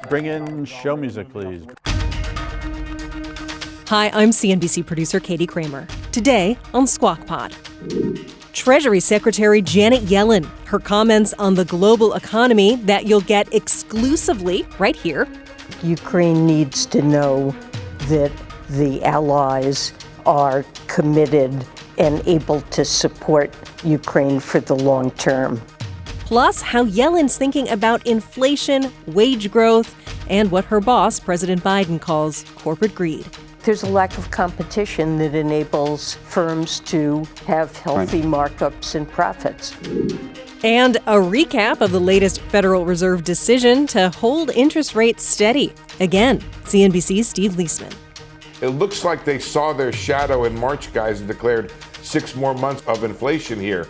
Bring in show music, please. Hi, I'm CNBC producer Katie Kramer. Today on Squawk Pod, Treasury Secretary Janet Yellen, her comments on the global economy that you'll get exclusively right here. Ukraine needs to know that the allies are committed and able to support Ukraine for the long term. Plus, how Yellen's thinking about inflation, wage growth, and what her boss, President Biden, calls corporate greed. There's a lack of competition that enables firms to have healthy markups and profits. And a recap of the latest Federal Reserve decision to hold interest rates steady. Again, CNBC's Steve Liesman. It looks like they saw their shadow in March, guys, and declared 6 more months of inflation here.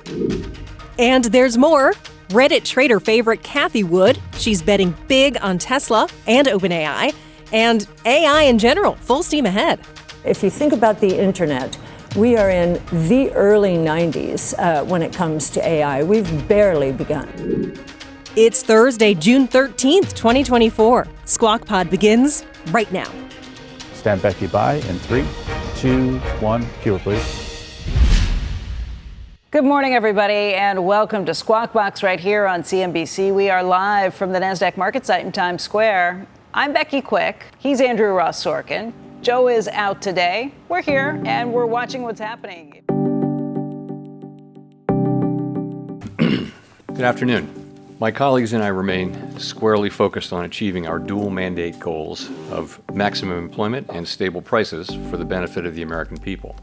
And there's more. Reddit trader favorite Cathie Wood, she's betting big on Tesla and OpenAI, and AI in general, full steam ahead. If you think about the internet, we are in the early 90s when it comes to AI. We've barely begun. It's Thursday, June 13th, 2024. Squawk Pod begins right now. Stand Becky by in 3, 2, 1. Cue her, please. Good morning, everybody, and welcome to Squawk Box right here on CNBC. We are live from the NASDAQ market site in Times Square. I'm Becky Quick. He's Andrew Ross Sorkin. Joe is out today. We're here, and we're watching what's happening. Good afternoon. My colleagues and I remain squarely focused on achieving our dual mandate goals of maximum employment and stable prices for the benefit of the American people.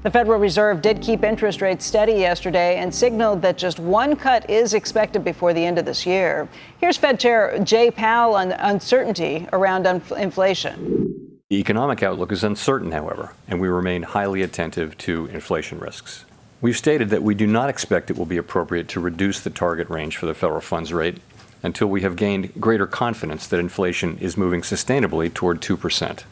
The Federal Reserve did keep interest rates steady yesterday and signaled that just one cut is expected before the end of this year. Here's Fed Chair Jay Powell on uncertainty around inflation. The economic outlook is uncertain, however, and we remain highly attentive to inflation risks. We've stated that we do not expect it will be appropriate to reduce the target range for the federal funds rate until we have gained greater confidence that inflation is moving sustainably toward 2%.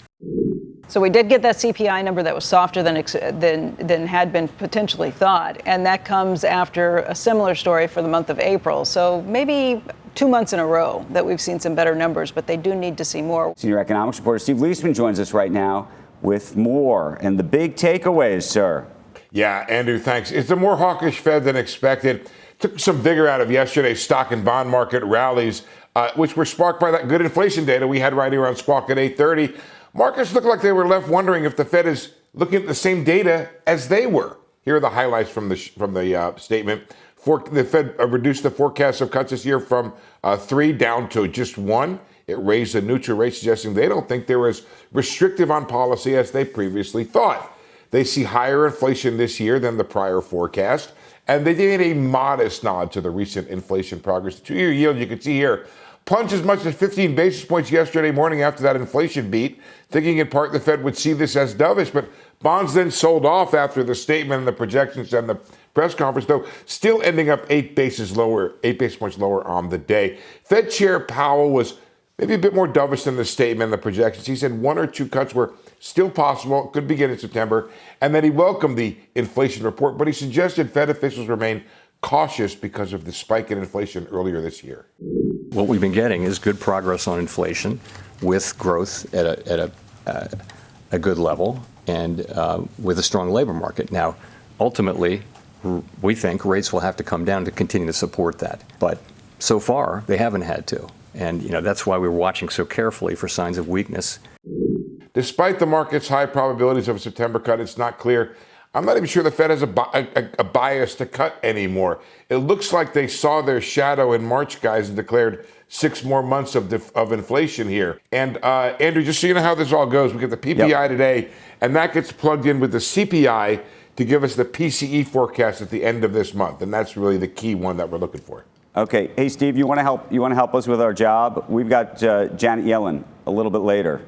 So we did get that CPI number that was softer than had been potentially thought, and that comes after a similar story for the month of April. So maybe 2 months in a row that we've seen some better numbers, but they do need to see more. Senior economics reporter Steve Liesman joins us right now with more. And the big takeaways, sir. Yeah, Andrew, thanks. It's a more hawkish Fed than expected. Took some vigor out of yesterday's stock and bond market rallies, which were sparked by that good inflation data we had right here on Squawk at 8:30. Markets look like they were left wondering if the Fed is looking at the same data as they were. Here are the highlights from the statement. The Fed reduced the forecast of cuts this year from 3 down to just 1. It raised the neutral rate, suggesting they don't think they were as restrictive on policy as they previously thought. They see higher inflation this year than the prior forecast, and they made a modest nod to the recent inflation progress. The 2-year yield, you can see here, plunged as much as 15 basis points yesterday morning after that inflation beat, thinking in part the Fed would see this as dovish, but bonds then sold off after the statement and the projections and the press conference, though still ending up 8 basis points lower on the day. Fed Chair Powell was maybe a bit more dovish than the statement and the projections. He said 1 or 2 cuts were still possible, could begin in September, and that he welcomed the inflation report, but he suggested Fed officials remain cautious because of the spike in inflation earlier this year. What we've been getting is good progress on inflation with growth at a good level and with a strong labor market. Now, ultimately, we think rates will have to come down to continue to support that. But so far, they haven't had to. And, that's why we're watching so carefully for signs of weakness. Despite the market's high probabilities of a September cut, it's not clear. I'm not even sure the Fed has a bias to cut anymore. It looks like they saw their shadow in March, guys, and declared 6 more months of inflation here. And Andrew, just so you know how this all goes, we get the PPI today, and that gets plugged in with the CPI to give us the PCE forecast at the end of this month. And that's really the key one that we're looking for. Okay. Hey, Steve, you want to help us with our job? We've got Janet Yellen a little bit later.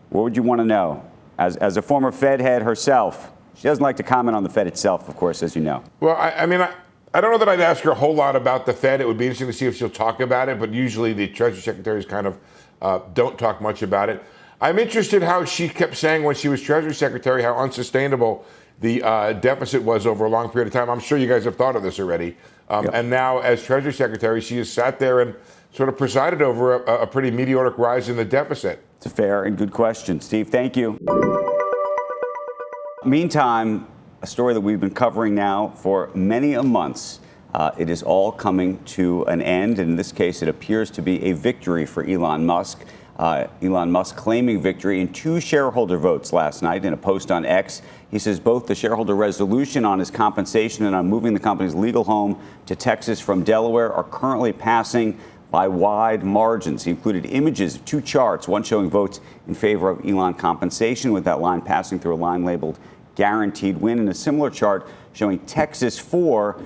What would you want to know? As a former Fed head herself, she doesn't like to comment on the Fed itself, of course, as you know. Well, I don't know that I'd ask her a whole lot about the Fed. It would be interesting to see if she'll talk about it, but usually the Treasury Secretaries kind of don't talk much about it. I'm interested how she kept saying when she was Treasury Secretary how unsustainable the deficit was over a long period of time. I'm sure you guys have thought of this already. And now as Treasury Secretary, she has sat there and sort of presided over a pretty meteoric rise in the deficit? It's a fair and good question. Steve, thank you. Meantime, a story that we've been covering now for many a months. It is all coming to an end. In this case, it appears to be a victory for Elon Musk. Elon Musk claiming victory in 2 shareholder votes last night in a post on X. He says both the shareholder resolution on his compensation and on moving the company's legal home to Texas from Delaware are currently passing by wide margins. He included images of 2 charts, one showing votes in favor of Elon compensation with that line passing through a line labeled guaranteed win, and a similar chart showing Texas for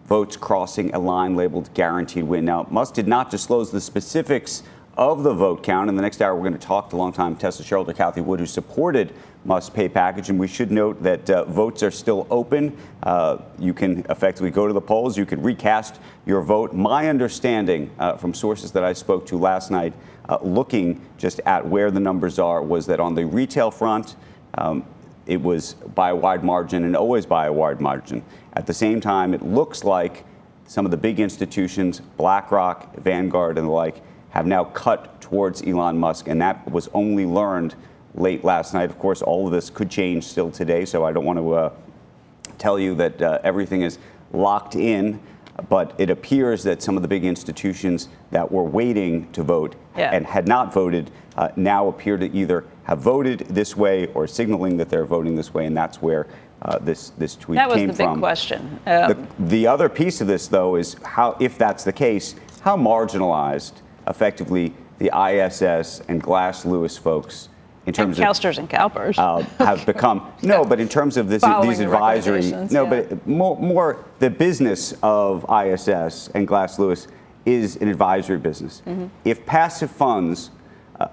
votes crossing a line labeled guaranteed win. Now, Musk did not disclose the specifics of the vote count. In the next hour, we're going to talk to longtime Tesla shareholder Cathie Wood, who supported Musk's pay package. And we should note that votes are still open. You can effectively go to the polls. You can recast your vote. My understanding from sources that I spoke to last night, looking just at where the numbers are, was that on the retail front, it was by a wide margin and always by a wide margin. At the same time, it looks like some of the big institutions, BlackRock, Vanguard, and the like, have now cut towards Elon Musk, and that was only learned late last night. Of course, all of this could change still today, so I don't want to tell you that everything is locked in, but it appears that some of the big institutions that were waiting to vote and had not voted now appear to either have voted this way or signaling that they're voting this way, and that's where this tweet came from. That was the big question. The other piece of this, though, is how, if that's the case, how marginalized effectively the ISS and Glass Lewis folks in terms of Cowsters and Cowpers have become. No, but in terms of these advisory, but more the business of ISS and Glass Lewis is an advisory business. Mm-hmm. If passive funds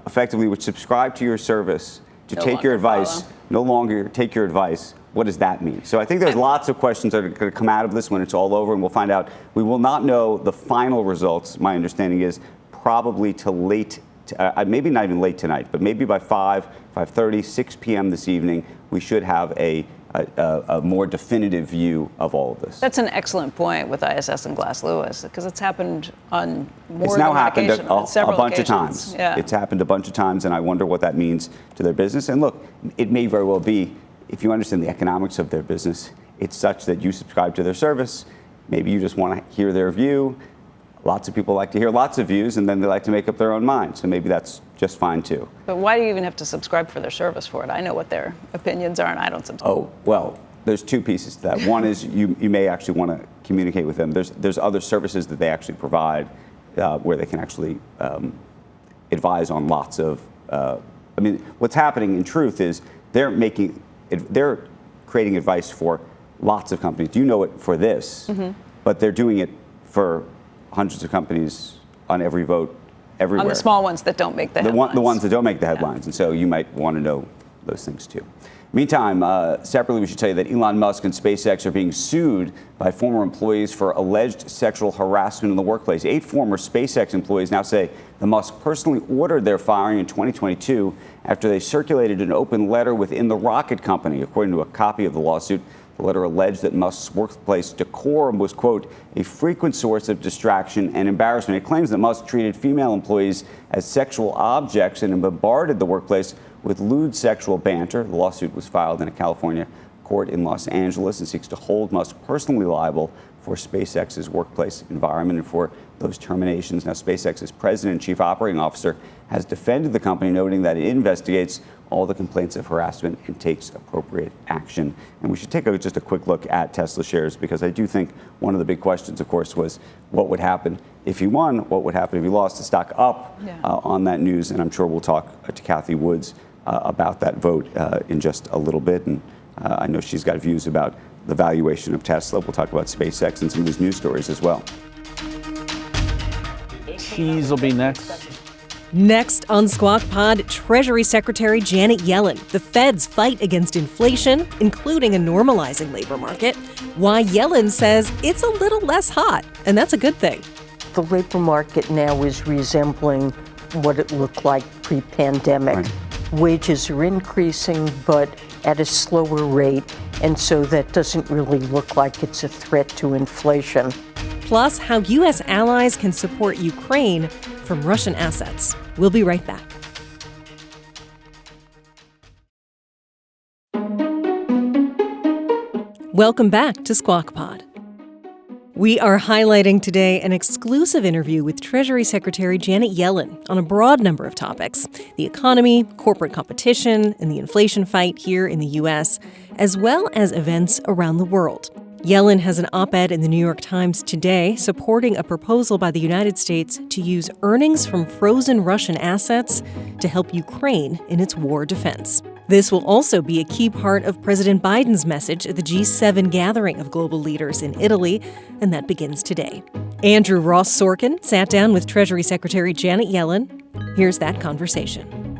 effectively would subscribe to your service to take your advice, no longer take your advice, what does that mean? So I think there's lots of questions that are going to come out of this when it's all over, and we'll find out. We will not know the final results, my understanding is, probably till late, maybe not even late tonight, but maybe by 5:30, 6 p.m. this evening, we should have a more definitive view of all of this. That's an excellent point with ISS and Glass Lewis, because it's happened on more it's than now one happened occasion, on several a bunch occasions. of times. Yeah. It's happened a bunch of times, and I wonder what that means to their business. And look, it may very well be, if you understand the economics of their business, it's such that you subscribe to their service. Maybe you just want to hear their view. Lots of people like to hear lots of views, and then they like to make up their own mind. So maybe that's just fine, too. But why do you even have to subscribe for their service for it? I know what their opinions are, and I don't subscribe. Oh, well, there's 2 pieces to that. One is you may actually want to communicate with them. There's other services that they actually provide where they can actually advise on lots of. What's happening in truth is they're creating advice for lots of companies. You know it for this, but they're doing it for hundreds of companies on every vote, everywhere. On the small ones that don't make the headlines. The ones that don't make the headlines. And so you might want to know those things, too. Meantime, separately, we should tell you that Elon Musk and SpaceX are being sued by former employees for alleged sexual harassment in the workplace. 8 former SpaceX employees now say that Musk personally ordered their firing in 2022 after they circulated an open letter within the rocket company. According to a copy of the lawsuit, the letter alleged that Musk's workplace decorum was, quote, a frequent source of distraction and embarrassment. It claims that Musk treated female employees as sexual objects and bombarded the workplace with lewd sexual banter. The lawsuit was filed in a California court in Los Angeles and seeks to hold Musk personally liable for SpaceX's workplace environment and for those terminations. Now, SpaceX's president and chief operating officer has defended the company, noting that it investigates all the complaints of harassment and takes appropriate action. And we should take just a quick look at Tesla shares, because I do think one of the big questions, of course, was what would happen if he won, what would happen if he lost. The stock up on that news, and I'm sure we'll talk to Cathie Wood about that vote in just a little bit. And I know she's got views about the valuation of Tesla. We'll talk about SpaceX and some of these news stories as well. Cheese will be next. Next on Squawk Pod, Treasury Secretary Janet Yellen. The Fed's fight against inflation, including a normalizing labor market. Why Yellen says it's a little less hot, and that's a good thing. The labor market now is resembling what it looked like pre-pandemic. Right. Wages are increasing, but at a slower rate, and so that doesn't really look like it's a threat to inflation. plus how U.S. allies can support Ukraine from Russian assets. We'll be right back. Welcome back to Squawk Pod. We are highlighting today an exclusive interview with Treasury Secretary Janet Yellen on a broad number of topics: the economy, corporate competition, and the inflation fight here in the U.S., as well as events around the world. Yellen has an op-ed in the New York Times today supporting a proposal by the United States to use earnings from frozen Russian assets to help Ukraine in its war defense. This will also be a key part of President Biden's message at the G7 gathering of global leaders in Italy, and that begins today. Andrew Ross Sorkin sat down with Treasury Secretary Janet Yellen. Here's that conversation.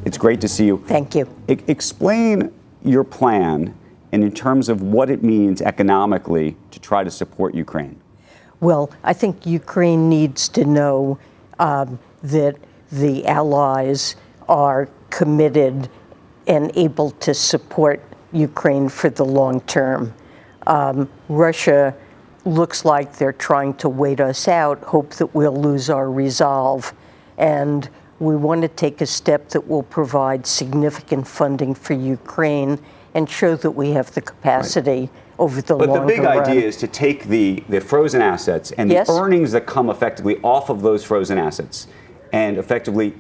It's great to see you. Thank you. Explain your plan and in terms of what it means economically to try to support Ukraine. Well, I think Ukraine needs to know that the allies are committed and able to support Ukraine for the long term. Russia looks like they're trying to wait us out, hope that we'll lose our resolve. And we want to take a step that will provide significant funding for Ukraine and show that we have the capacity over the longer run. But the big idea is to take the frozen assets and the earnings that come effectively off of those frozen assets and effectively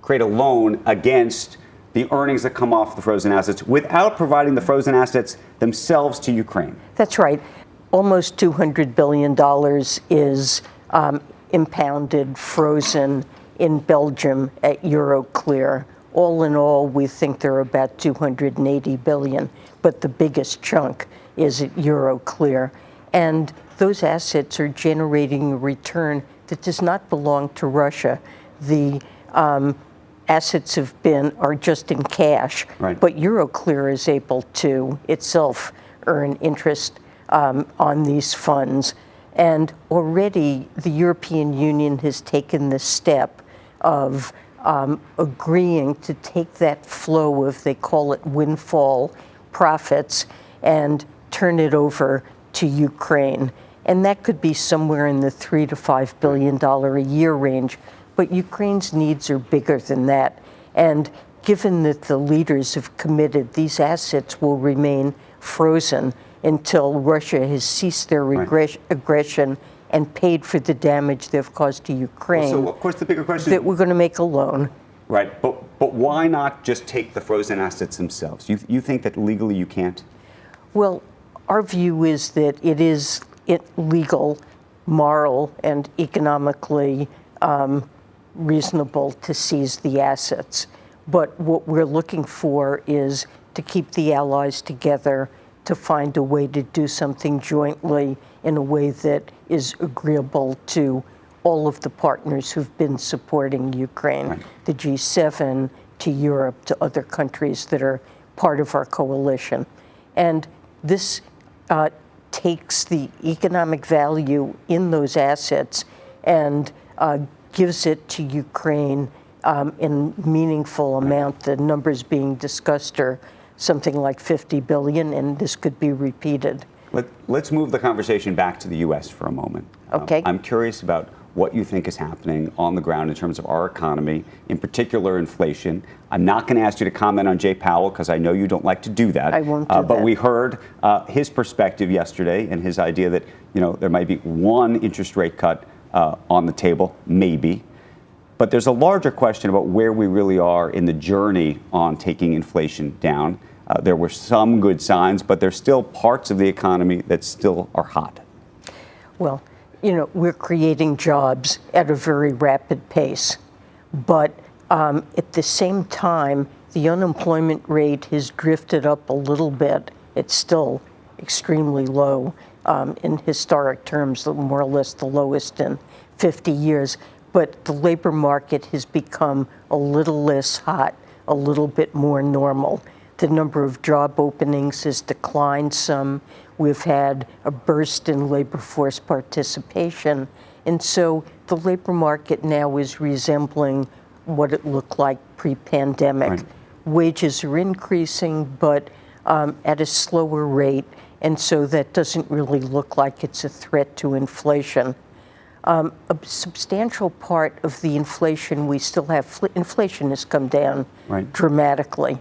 create a loan against the earnings that come off the frozen assets without providing the frozen assets themselves to Ukraine. That's right. Almost $200 billion is impounded, frozen in Belgium at Euroclear. All in all, we think there are about 280 billion, but the biggest chunk is at Euroclear. And those assets are generating a return that does not belong to Russia. The assets are just in cash, right. But Euroclear is able to itself earn interest on these funds. And already the European Union has taken the step of agreeing to take that flow of, they call it windfall profits, and turn it over to Ukraine. And that could be somewhere in the $3 to $5 billion a year range. But Ukraine's needs are bigger than that. And given that the leaders have committed, these assets will remain frozen until Russia has ceased their aggression and paid for the damage they've caused to Ukraine. So, of course, the bigger question that we're going to make a loan. Right, but why not just take the frozen assets themselves? You think that legally you can't? Well, our view is that it is legal, moral, and economically reasonable to seize the assets. But what we're looking for is to keep the allies together, to find a way to do something jointly in a way that is agreeable to all of the partners who've been supporting Ukraine, right. The G7, to Europe, to other countries that are part of our coalition. And this takes the economic value in those assets and gives it to Ukraine in meaningful amount. The numbers being discussed are something like 50 billion, and this could be repeated. Let's move the conversation back to the U.S. for a moment. Okay. I'm curious about what you think is happening on the ground in terms of our economy, in particular inflation. I'm not going to ask you to comment on Jay Powell because I know you don't like to do that. I won't do that. But we heard his perspective yesterday and his idea that there might be one interest rate cut on the table, maybe. But there's a larger question about where we really are in the journey on taking inflation down. There were some good signs, but there's still parts of the economy that still are hot. Well, we're creating jobs at a very rapid pace. But at the same time, the unemployment rate has drifted up a little bit. It's still extremely low in historic terms, more or less the lowest in 50 years. But the labor market has become a little less hot, a little bit more normal. The number of job openings has declined some. We've had a burst in labor force participation. And so the labor market now is resembling what it looked like pre-pandemic. Right. Wages are increasing, but at a slower rate. And so that doesn't really look like it's a threat to inflation. A substantial part of the inflation we still have, inflation has come down dramatically,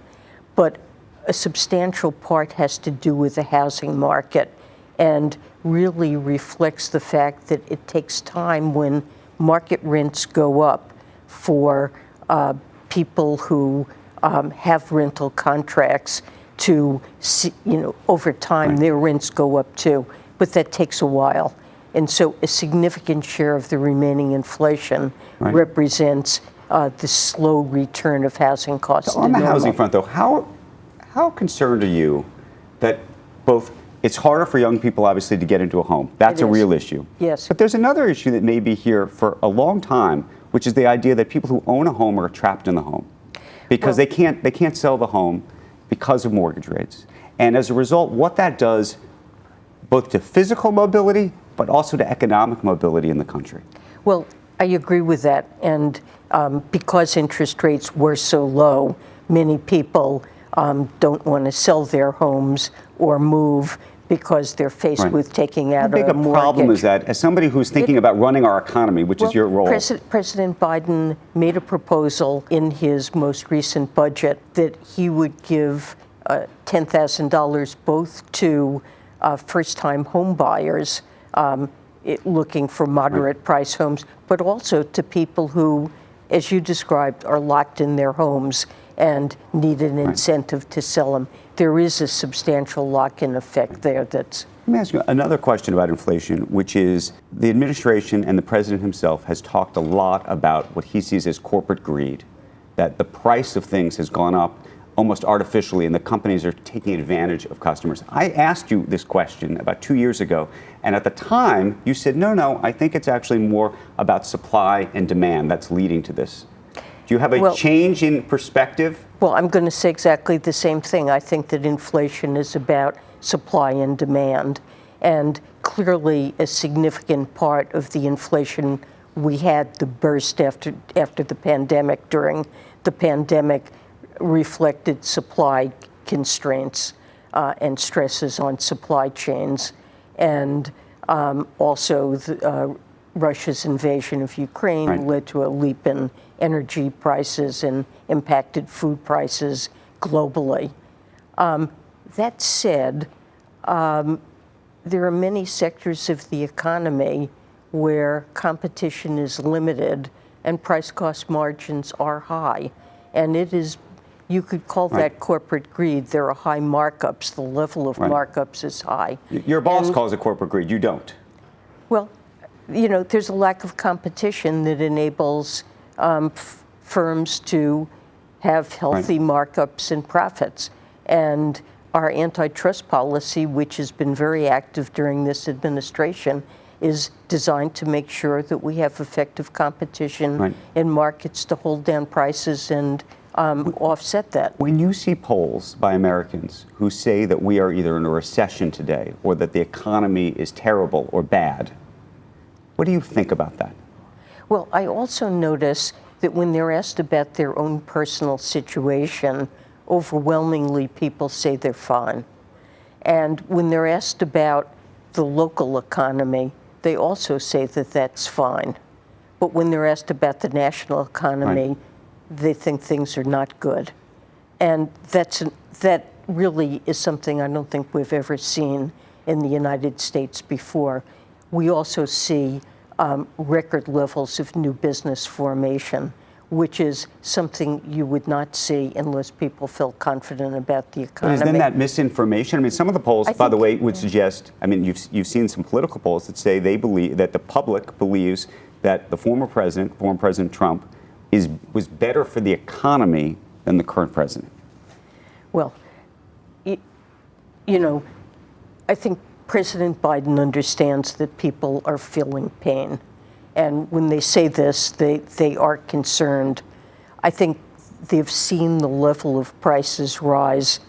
but a substantial part has to do with the housing market and really reflects the fact that it takes time when market rents go up for people who have rental contracts to see, over time their rents go up too, but that takes a while. And so a significant share of the remaining inflation represents the slow return of housing costs. So on the housing front, though, how concerned are you that both it's harder for young people, obviously, to get into a home? That's a real issue. Yes. But there's another issue that may be here for a long time, which is the idea that people who own a home are trapped in the home because they can't sell the home because of mortgage rates. And as a result, what that does both to physical mobility but also to economic mobility in the country. Well, I agree with that. And because interest rates were so low, many people don't want to sell their homes or move because they're faced with taking out a mortgage. How big a problem is that? As somebody who's thinking about running our economy, which is your role. President Biden made a proposal in his most recent budget that he would give $10,000 both to first-time home buyers looking for moderate price homes, but also to people who, as you described, are locked in their homes and need an incentive to sell them. There is a substantial lock-in effect there that's... Let me ask you another question about inflation, which is the administration and the president himself has talked a lot about what he sees as corporate greed, that the price of things has gone up almost artificially and the companies are taking advantage of customers. I asked you this question about 2 years ago, and at the time you said, no, I think it's actually more about supply and demand that's leading to this. Do you have a change in perspective? Well, I'm going to say exactly the same thing. I think that inflation is about supply and demand. And clearly a significant part of the inflation we had, the burst after the pandemic, during the pandemic, reflected supply constraints and stresses on supply chains. And also Russia's invasion of Ukraine led to a leap in energy prices and impacted food prices globally. That said, there are many sectors of the economy where competition is limited and price-cost margins are high. And it is, you could call that corporate greed. There are high markups. The level of markups is high. Your boss calls it corporate greed. You don't. Well, there's a lack of competition that enables firms to have healthy markups and profits. And our antitrust policy, which has been very active during this administration, is designed to make sure that we have effective competition in markets to hold down prices and offset that. When you see polls by Americans who say that we are either in a recession today or that the economy is terrible or bad, what do you think about that? Well, I also notice that when they're asked about their own personal situation, overwhelmingly people say they're fine. And when they're asked about the local economy, they also say that that's fine. But when they're asked about the national economy, they think things are not good. And that really is something I don't think we've ever seen in the United States before. We also see record levels of new business formation, which is something you would not see unless people felt confident about the economy. But is then that misinformation? I mean, some of the polls, by the way, would suggest, I mean, you've seen some political polls that say they believe, that the public believes that the former President Trump, was better for the economy than the current president. Well, I think President Biden understands that people are feeling pain. And when they say this, they are concerned. I think they've seen the level of prices rise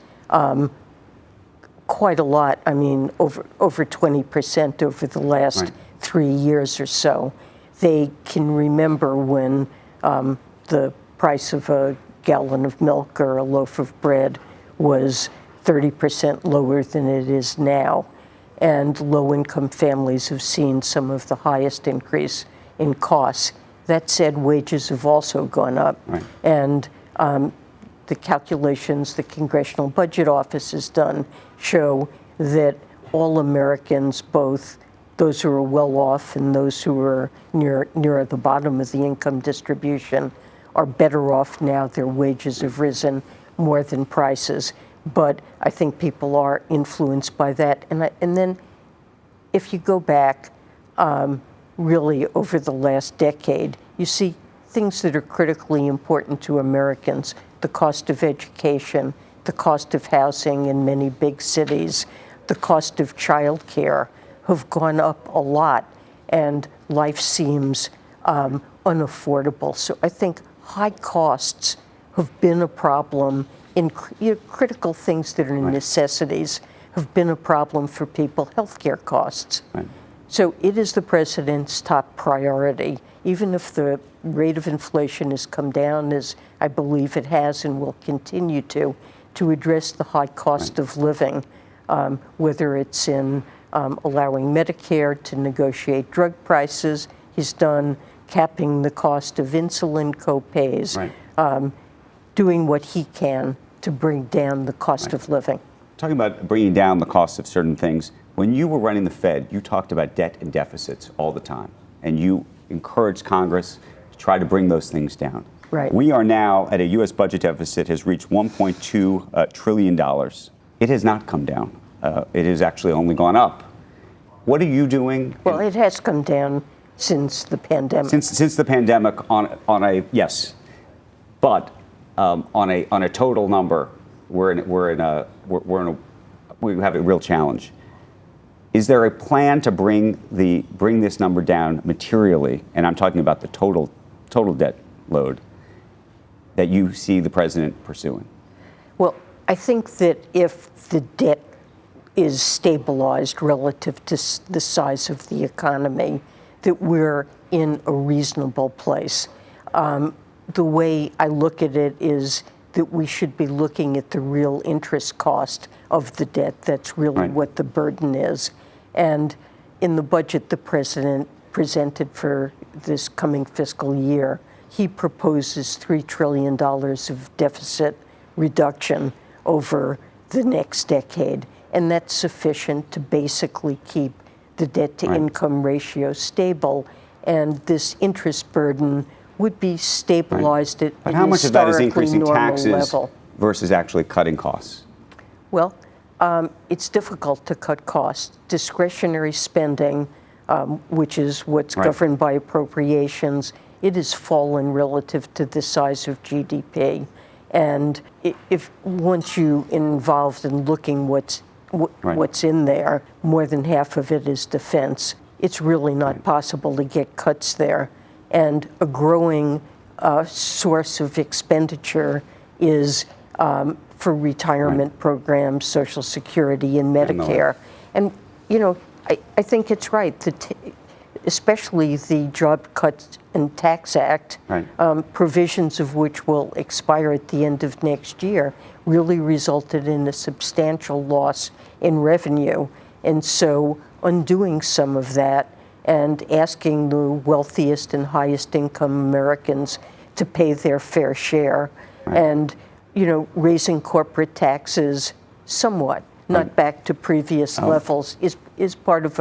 quite a lot. I mean, over 20% over the last 3 years or so. They can remember when the price of a gallon of milk or a loaf of bread was 30% lower than it is now. And low-income families have seen some of the highest increase in costs. That said, wages have also gone up. Right. And the calculations the Congressional Budget Office has done show that all Americans, both those who are well off and those who are near the bottom of the income distribution, are better off now. Their wages have risen more than prices. But I think people are influenced by that. And then if you go back really over the last decade, you see things that are critically important to Americans: the cost of education, the cost of housing in many big cities, the cost of childcare have gone up a lot, and life seems unaffordable. So I think high costs have been a problem in critical things that are necessities, have been a problem for people. Healthcare costs. Right. So it is the president's top priority, even if the rate of inflation has come down, as I believe it has and will continue to address the high cost of living, whether it's in allowing Medicare to negotiate drug prices. He's done capping the cost of insulin copays, doing what he can to bring down the cost of living. Talking about bringing down the cost of certain things, when you were running the Fed, you talked about debt and deficits all the time, and you encouraged Congress to try to bring those things down. Right. We are now at a U.S. budget deficit has reached $1.2 trillion. It has not come down. It has actually only gone up. What are you doing? Well, it has come down since the pandemic. Since the pandemic, on a yes, but on a total number, we have a real challenge. Is there a plan to bring this number down materially? And I'm talking about the total debt load that you see the president pursuing. Well, I think that if the debt is stabilized relative to the size of the economy, that we're in a reasonable place. The way I look at it is that we should be looking at the real interest cost of the debt. That's really what the burden is. And in the budget the president presented for this coming fiscal year, he proposes $3 trillion of deficit reduction over the next decade. And that's sufficient to basically keep the debt-to-income ratio stable. And this interest burden would be stabilized at but a how much of that is increasing normal taxes level. Versus actually cutting costs? Well, it's difficult to cut costs. Discretionary spending, which is what's governed by appropriations, it has fallen relative to the size of GDP. And if once you involved in looking what's in there, more than half of it is defense. It's really not possible to get cuts there. And a growing source of expenditure is for retirement programs, Social Security, and Medicare. And, you know, I think it's right, especially the Job Cuts and Tax Act, provisions of which will expire at the end of next year, really resulted in a substantial loss in revenue. And so undoing some of that and asking the wealthiest and highest income Americans to pay their fair share and, you know, raising corporate taxes somewhat, not back to previous levels, is part of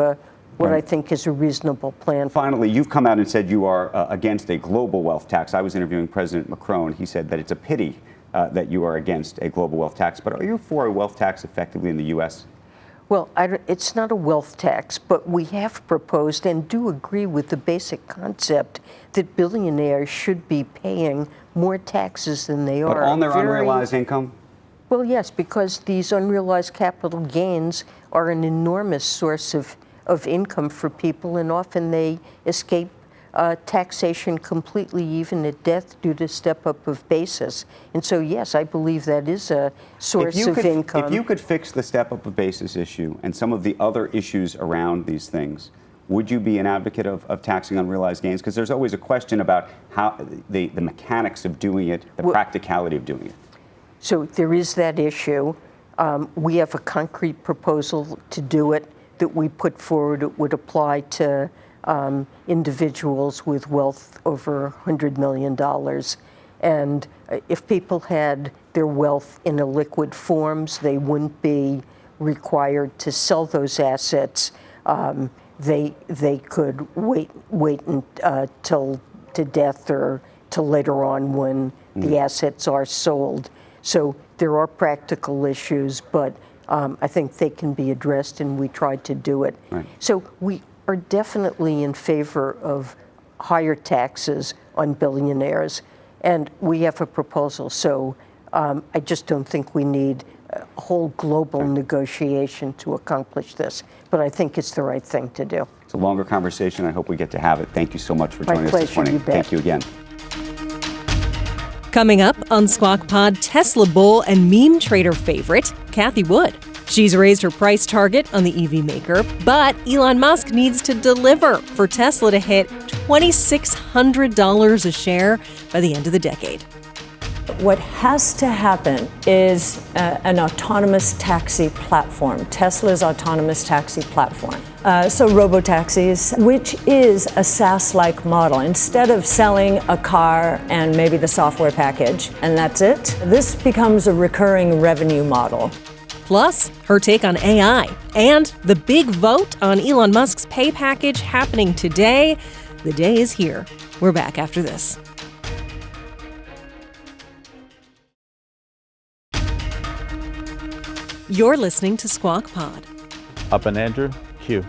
what I think is a reasonable plan. Finally, you've come out and said you are against a global wealth tax. I was interviewing President Macron. He said that it's a pity that you are against a global wealth tax. But are you for a wealth tax effectively in the U.S.? Well, it's not a wealth tax, but we have proposed and do agree with the basic concept that billionaires should be paying more taxes than they are. But on their unrealized income? Well, yes, because these unrealized capital gains are an enormous source of income for people, and often they escape taxation completely, even at death, due to step-up of basis. And so, yes, I believe that is a source of income. If you could fix the step-up of basis issue and some of the other issues around these things, would you be an advocate of taxing unrealized gains? Because there's always a question about how the mechanics of doing it, the practicality of doing it. So there is that issue. We have a concrete proposal to do it that we put forward. It would apply to individuals with wealth over $100 million. And if people had their wealth in illiquid forms, they wouldn't be required to sell those assets. They could wait till to death or till later on when the assets are sold. So there are practical issues, but I think they can be addressed, and we tried to do it. Right. So we are definitely in favor of higher taxes on billionaires, and we have a proposal. So I just don't think we need a whole global negotiation to accomplish this, but I think it's the right thing to do. It's a longer conversation. I hope we get to have it. Thank you so much for joining us this morning. You bet. Thank you again. Coming up on Squawk Pod, Tesla bull and meme trader favorite, Cathie Wood. She's raised her price target on the EV maker, but Elon Musk needs to deliver for Tesla to hit $2,600 a share by the end of the decade. What has to happen is an autonomous taxi platform, Tesla's autonomous taxi platform. So robotaxis, which is a SaaS-like model. Instead of selling a car and maybe the software package, and that's it, this becomes a recurring revenue model. Plus, her take on AI and the big vote on Elon Musk's pay package happening today. The day is here. We're back after this. You're listening to Squawk Pod. Up and Andrew, Q.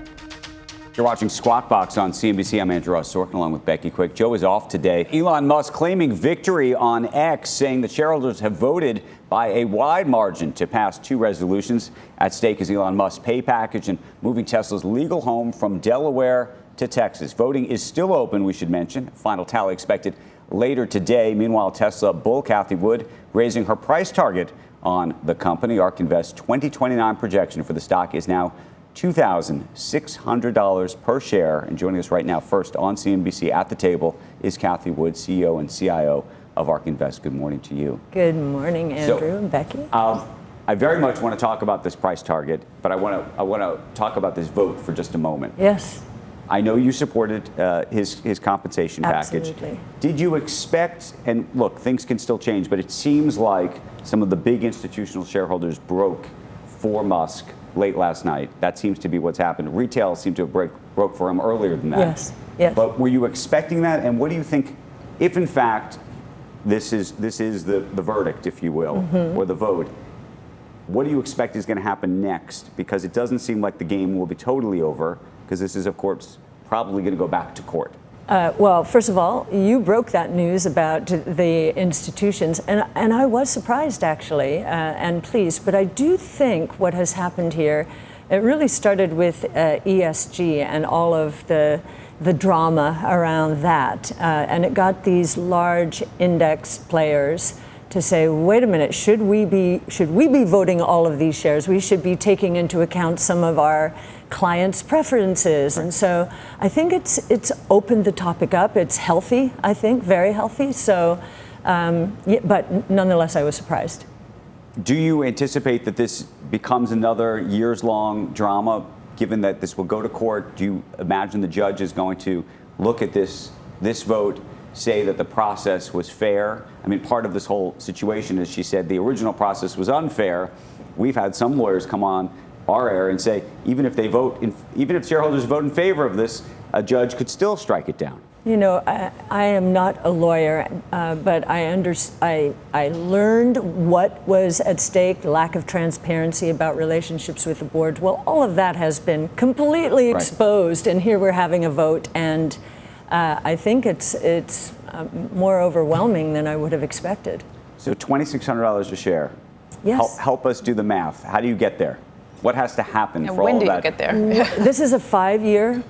You're watching Squawk Box on CNBC. I'm Andrew Ross Sorkin along with Becky Quick. Joe is off today. Elon Musk claiming victory on X, saying that shareholders have voted by a wide margin to pass two resolutions. At stake is Elon Musk's pay package and moving Tesla's legal home from Delaware to Texas. Voting is still open, we should mention. Final tally expected later today. Meanwhile, Tesla bull Cathie Wood raising her price target on the company. ARK Invest 2029 projection for the stock is now $2,600 per share. And joining us right now, first on CNBC at the table, is Cathie Wood, CEO and CIO of ARK Invest. Good morning to you. Good morning, Andrew and Becky. I very much want to talk about this price target, but I want to talk about this vote for just a moment. Yes. I know you supported his compensation package. Absolutely. Did you expect, and look, things can still change, but it seems like some of the big institutional shareholders broke for Musk late last night. That seems to be what's happened. Retail seemed to have broke for him earlier than that. Yes, yes. But were you expecting that? And what do you think, if in fact this is the verdict, if you will, or the vote, what do you expect is going to happen next? Because it doesn't seem like the game will be totally over, because this is, of course, probably going to go back to court. Well, first of all, you broke that news about the institutions, and I was surprised, actually, and pleased. But I do think what has happened here, it really started with ESG and all of the drama around that. And it got these large index players to say, wait a minute, should we be voting all of these shares? We should be taking into account some of our clients' preferences. And so I think it's opened the topic up. It's healthy, I think, very healthy. So, but nonetheless, I was surprised. Do you anticipate that this becomes another years-long drama, given that this will go to court? Do you imagine the judge is going to look at this vote, say that the process was fair? I mean, part of this whole situation is, she said, the original process was unfair. We've had some lawyers come on our air and say, even if shareholders vote in favor of this, a judge could still strike it down. You know, I am not a lawyer, but I learned what was at stake, lack of transparency about relationships with the board. Well, all of that has been completely exposed, and here we're having a vote, and I think it's more overwhelming than I would have expected. So $2,600 a share. Yes. Help us do the math. How do you get there? What has to happen And for when all do that? you get there? This is a 5-year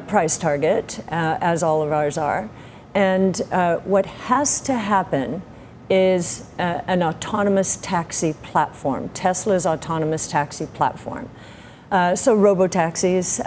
price target, as all of ours are. And what has to happen is an autonomous taxi platform, Tesla's autonomous taxi platform. So robotaxis,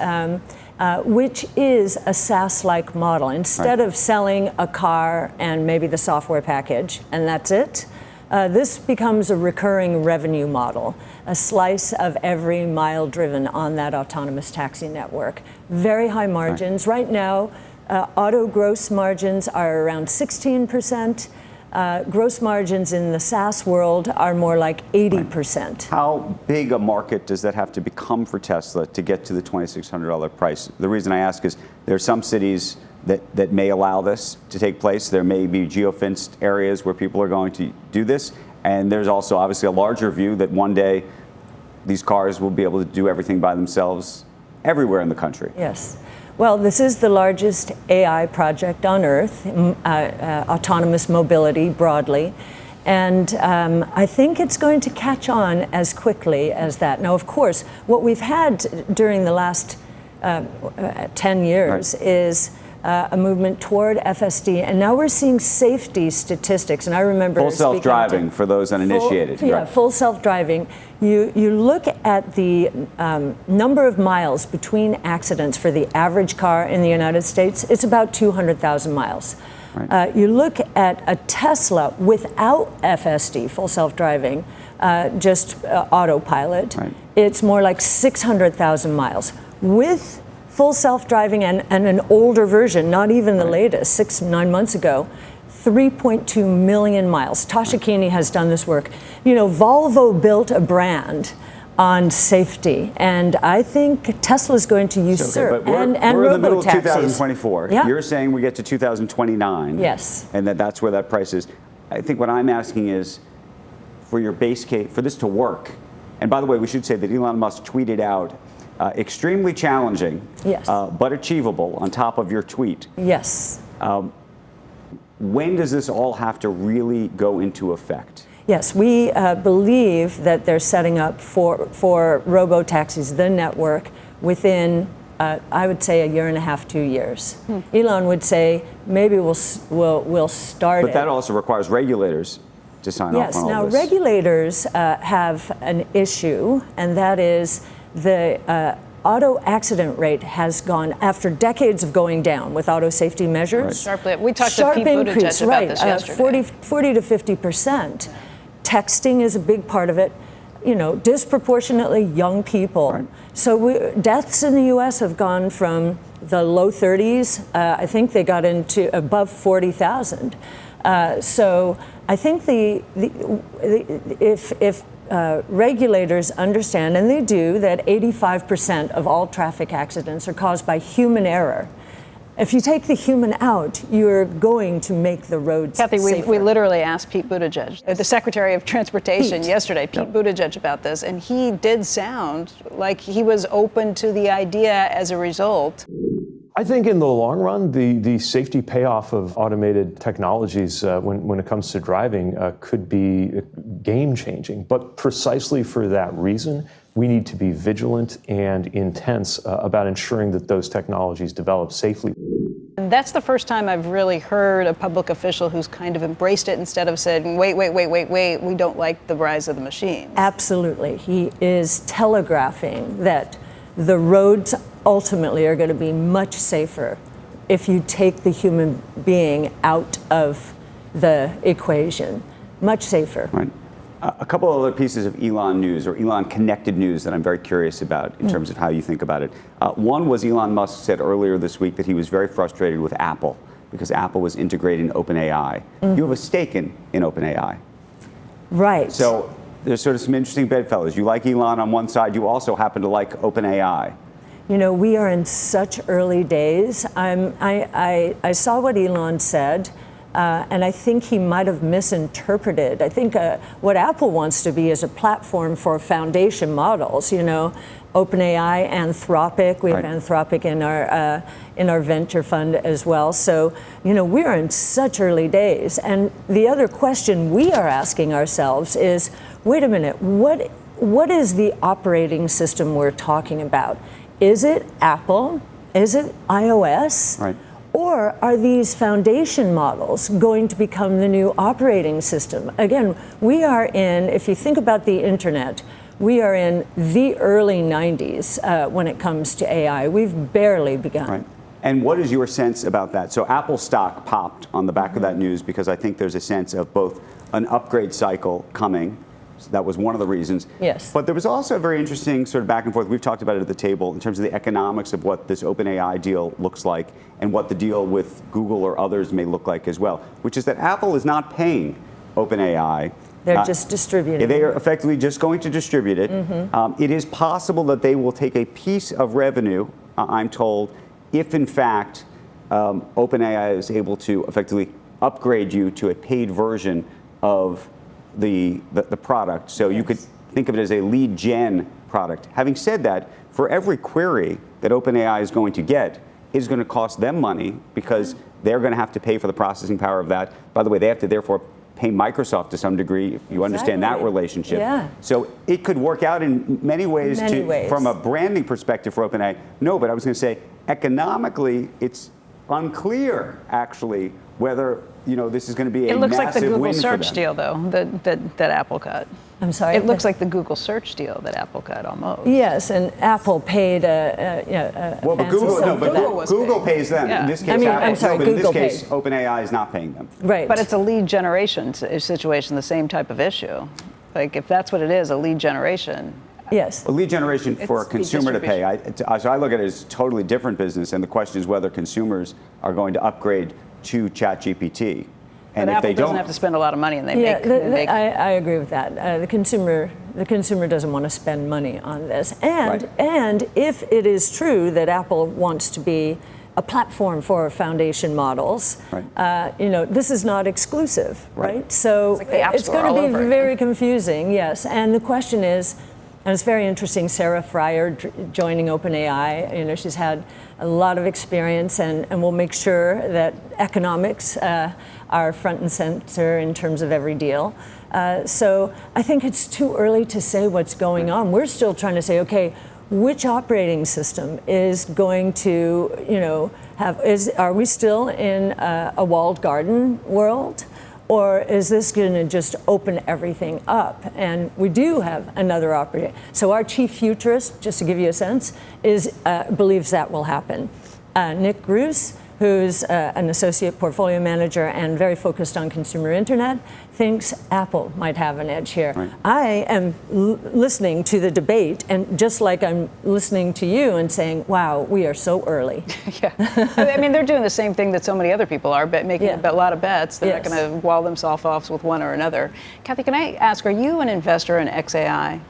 which is a SaaS-like model. Instead of selling a car and maybe the software package, and that's it, this becomes a recurring revenue model, a slice of every mile driven on that autonomous taxi network. Very high margins. Right now, auto gross margins are around 16%. Gross margins in the SaaS world are more like 80%. How big a market does that have to become for Tesla to get to the $2,600 price? The reason I ask is there are some cities that may allow this to take place. There may be geofenced areas where people are going to do this. And there's also obviously a larger view that one day these cars will be able to do everything by themselves everywhere in the country. Yes. Well, this is the largest AI project on Earth, autonomous mobility broadly. And I think it's going to catch on as quickly as that. Now, of course, what we've had during the last 10 years is a movement toward FSD, and now we're seeing safety statistics. And I remember full self-driving for those uninitiated. Full self-driving. You look at the number of miles between accidents for the average car in the United States. It's about 200,000 miles. Right. You look at a Tesla without FSD, full self-driving, just autopilot. Right. It's more like 600,000 miles. With full self-driving and an older version, not even the latest, 6-9 months ago, 3.2 million miles. Tasha Keeney has done this work. You know, Volvo built a brand on safety, and I think Tesla's going to usurp. We're in the middle of 2024. Yeah. You're saying we get to 2029. Yes. And that's where that price is. I think what I'm asking is, for your base case, for this to work, and by the way, we should say that Elon Musk tweeted out, extremely challenging, yes, but achievable on top of your tweet. Yes. When does this all have to really go into effect? Yes, we believe that they're setting up for robotaxis, the network, within, I would say, 1.5 to 2 years. Elon would say maybe we'll start. But that also requires regulators to sign off on all this. Yes, now regulators have an issue, and that is the auto accident rate has gone, after decades of going down with auto safety measures. Right. Sharply. We talked to Pete Buttigieg about this yesterday. 40 to 50%. Texting is a big part of it. You know, disproportionately young people. Right. So deaths in the U.S. have gone from the low 30s. I think they got into above 40,000. So I think if regulators understand, and they do, that 85% of all traffic accidents are caused by human error. If you take the human out, you're going to make the roads Cathie, safer. we literally asked Pete Buttigieg, the Secretary of Transportation, yesterday, Pete Buttigieg, about this, and he did sound like he was open to the idea as a result. I think in the long run, the safety payoff of automated technologies when it comes to driving could be game-changing. But precisely for that reason, we need to be vigilant and intense about ensuring that those technologies develop safely. And that's the first time I've really heard a public official who's kind of embraced it instead of saying, wait, we don't like the rise of the machine. Absolutely. He is telegraphing that the roads ultimately are going to be much safer if you take the human being out of the equation. Much safer. Right. A couple other pieces of Elon news, or Elon connected news, that I'm very curious about in terms of how you think about it. One was Elon Musk said earlier this week that he was very frustrated with Apple because Apple was integrating OpenAI. You have a stake in OpenAI. Right. So there's sort of some interesting bedfellows. You like Elon on one side, you also happen to like OpenAI. You know, we are in such early days. I saw what Elon said, and I think he might have misinterpreted. I think what Apple wants to be is a platform for foundation models, you know, OpenAI, Anthropic. We have Anthropic in our venture fund as well. So, you know, we're in such early days. And the other question we are asking ourselves is, wait a minute, what is the operating system we're talking about? Is it Apple? Is it iOS? Right. Or are these foundation models going to become the new operating system? Again, we are in, if you think about the internet, we are in the early 90s when it comes to AI. We've barely begun. Right. And what is your sense about that? So Apple stock popped on the back of that news because I think there's a sense of both an upgrade cycle coming. So that was one of the reasons. Yes. But there was also a very interesting sort of back and forth. We've talked about it at the table in terms of the economics of what this OpenAI deal looks like and what the deal with Google or others may look like as well, which is that Apple is not paying OpenAI. They're just distributing. They are effectively just going to distribute it. It is possible that they will take a piece of revenue, I'm told, if in fact OpenAI is able to effectively upgrade you to a paid version of the product. So you could think of it as a lead gen product. Having said that, for every query that OpenAI is going to get is going to cost them money because they're going to have to pay for the processing power of that. By the way, they have to therefore pay Microsoft to some degree, if you understand that relationship. Yeah. So it could work out in many ways, from a branding perspective for OpenAI. No, but I was going to say, economically, it's unclear, actually, whether this is going to be a massive win for them. It looks like the Google search deal, though, that Apple cut. I'm sorry? It looks like the Google search deal that Apple cut almost. Yes, and Apple paid well, but Google pays them. Yeah. In this case, I'm sorry, but in this Google case, paid. OpenAI is not paying them. Right. But it's a lead generation situation, the same type of issue. Like, if that's what it is, a lead generation. Yes. A lead generation for a It's consumer to pay. distribution. So I look at it as a totally different business, and the question is whether consumers are going to upgrade to ChatGPT. And But if Apple they doesn't don't have to spend a lot of money, and they make. I agree with that. The consumer doesn't want to spend money on this, and if it is true that Apple wants to be a platform for foundation models, this is not exclusive, right? So it's going to be very confusing, yes. And the question is, and it's very interesting, Sarah Fryer joining OpenAI. She's had a lot of experience, and we'll make sure that economics are front and center in terms of every deal. So I think it's too early to say what's going on. We're still trying to say, okay, which operating system is going to, are we still in a walled garden world? Or is this going to just open everything up? And we do have another operator. So our chief futurist, just to give you a sense, believes that will happen. Nick Gruce, who's an associate portfolio manager and very focused on consumer internet, thinks Apple might have an edge here. Right. I am listening to the debate, and just like I'm listening to you and saying, wow, we are so early. Yeah. I mean, they're doing the same thing that so many other people are, making a lot of bets. They're not going to wall themselves off with one or another. Cathie, can I ask, are you an investor in XAI?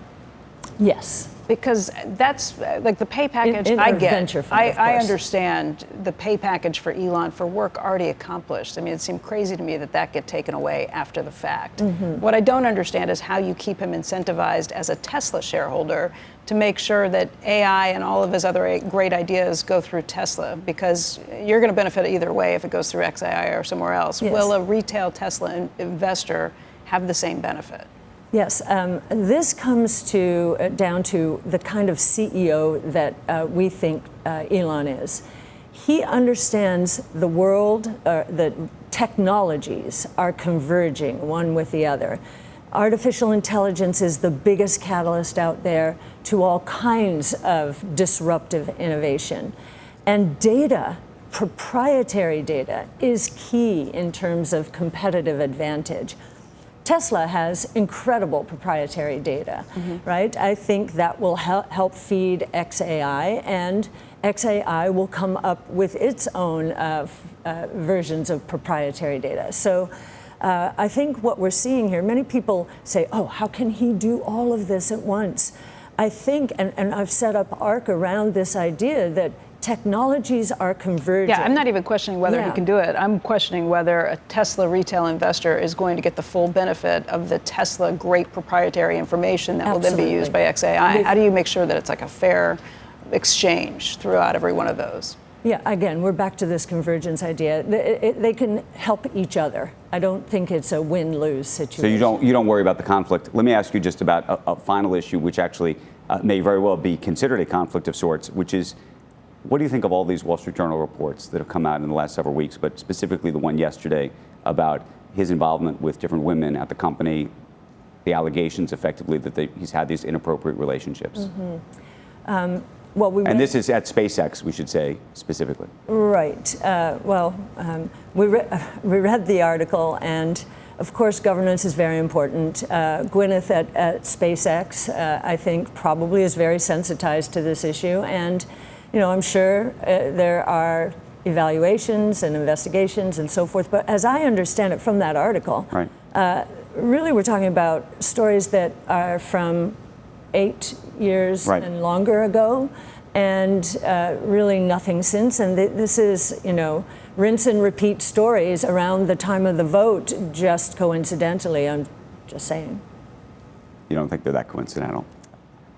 Yes. Because that's like the pay package I get. I understand the pay package for Elon for work already accomplished. I mean, it seemed crazy to me that get taken away after the fact. What I don't understand is how you keep him incentivized as a Tesla shareholder to make sure that AI and all of his other great ideas go through Tesla, because you're going to benefit either way if it goes through XAI or somewhere else. Yes. Will a retail Tesla investor have the same benefit? Yes, this comes down to the kind of CEO that we think Elon is. He understands the world, the technologies are converging one with the other. Artificial intelligence is the biggest catalyst out there to all kinds of disruptive innovation. And data, proprietary data, is key in terms of competitive advantage. Tesla has incredible proprietary data, right? I think that will help feed XAI, and XAI will come up with its own versions of proprietary data. So I think what we're seeing here, many people say, oh, how can he do all of this at once? I think, and I've set up ARC around this idea that technologies are converging. Yeah, I'm not even questioning whether he can do it. I'm questioning whether a Tesla retail investor is going to get the full benefit of the Tesla great proprietary information that will then be used by XAI. How do you make sure that it's like a fair exchange throughout every one of those? Yeah, again, we're back to this convergence idea. They can help each other. I don't think it's a win-lose situation. So you don't worry about the conflict. Let me ask you just about a final issue, which actually may very well be considered a conflict of sorts, which is, what do you think of all these Wall Street Journal reports that have come out in the last several weeks, but specifically the one yesterday about his involvement with different women at the company, the allegations effectively that he's had these inappropriate relationships? And this is at SpaceX, we should say, specifically. Right. We read the article, and of course, governance is very important. Gwyneth at SpaceX, I think, probably is very sensitized to this issue. And, I'm sure there are evaluations and investigations and so forth. But as I understand it from that article, right. Really we're talking about stories that are from 8 years right. and longer ago, and really nothing since. And this is, rinse and repeat stories around the time of the vote, just coincidentally. I'm just saying. You don't think they're that coincidental?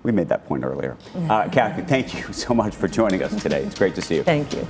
We made that point earlier. Cathie, thank you so much for joining us today. It's great to see you. Thank you.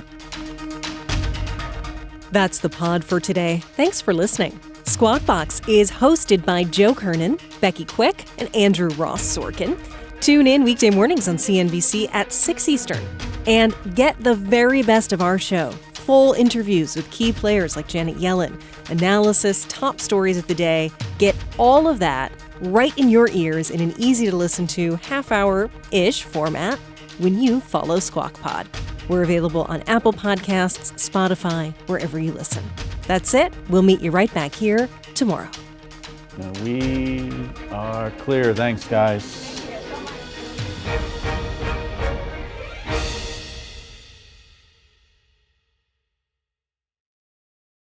That's the pod for today. Thanks for listening. Squawk Box is hosted by Joe Kernan, Becky Quick, and Andrew Ross Sorkin. Tune in weekday mornings on CNBC at 6 Eastern. And get the very best of our show. Full interviews with key players like Janet Yellen, analysis, top stories of the day. Get all of that right in your ears in an easy-to-listen-to half-hour-ish format when you follow Squawk Pod. We're available on Apple Podcasts, Spotify, wherever you listen. That's it. We'll meet you right back here tomorrow. We are clear. Thanks, guys.